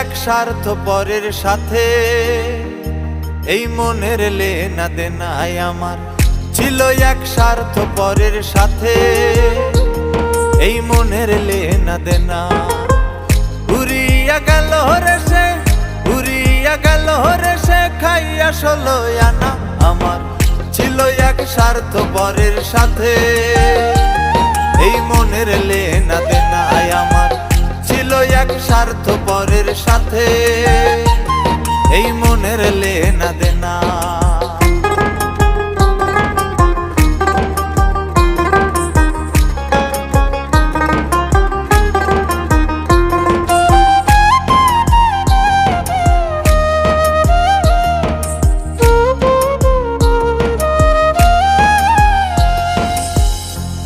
এক স্বার্থপরের সাথে, এই মনের লেনা দেনায় আমার ছিল এক স্বার্থপরের সাথে, এই মনের লেনা দেনা। উড়িয়া গেল রে সে, উড়িয়া গেল রে সে, খাইয়া ষোলো আনা আমার ছিল এক স্বার্থপরের সাথে, এই মনের লেনা দেনায় আমার ছিল এক স্বার্থপরের সাথে, এই মনের লেনা দেনা।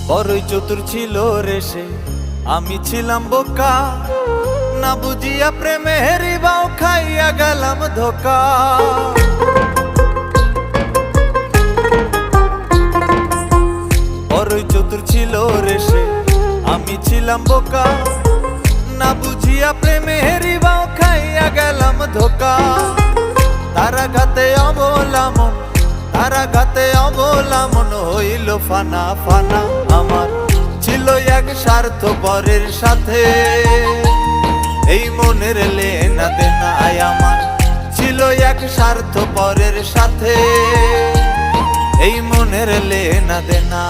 বড়ই চতুর ছিল রে সে, আমি ছিলাম বোকা, না বুঝিয়া প্রেমের বাও খাইয়া গেলাম ধোকা। বড়ই চতুর ছিল রে সে, আমি ছিলাম বোকা, না বুঝিয়া প্রেমের বাও খাইয়া গেলাম ধোকা। তারা ঘাতে অবলা মন, তারা ঘাতে অবলা মন হইল ফানা ফানা আমার ছিল এক স্বার্থপরের সাথে, এই মনের লেনা দেনায় আমার ছিল এক স্বার্থপরের সাথে, এই মনের লেনা দেনা।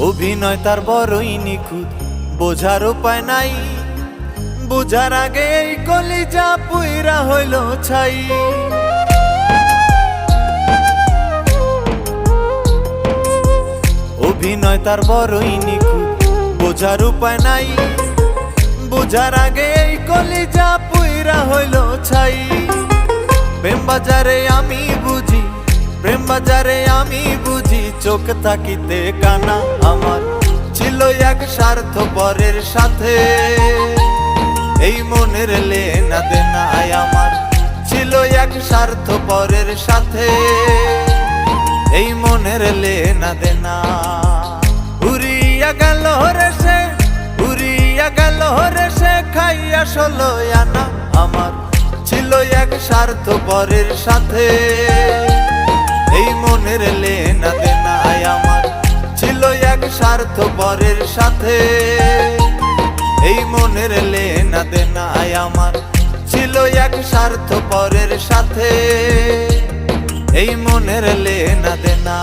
অভিনয় তার বড়ই নিখুঁত, বোঝার উপায় নাই, বুঝার আগে এই কলিজা পুইরা হইল ছাই। অভিনয় তার বড়ই নিখুঁত, বোঝার উপায় নাই, বুঝার আগে এই কলিজা পুইরা হইল ছাই। প্রেম বাজারে আমি বুঝি, প্রেম বাজারে আমি বুঝি, চোখ থাকিতে কানা আমার ছিল এক স্বার্থপরের সাথে, এই মনের লেনা দেনায় আমার ছিল এক স্বার্থপরের সাথে, এই মনের লেনা দেনা। উড়িয়া গেল রে সে, উড়িয়া গেল রে সে, খাইয়া ষোলো আনা আমার ছিল এক স্বার্থপরের সাথে, এই মনের লেনা দেনায় আমার ছিল এক স্বার্থপরের সাথে, এই মনের লেনা দেনায় আমার ছিল এক স্বার্থপরের সাথে, এই মনের লেনা দেনা।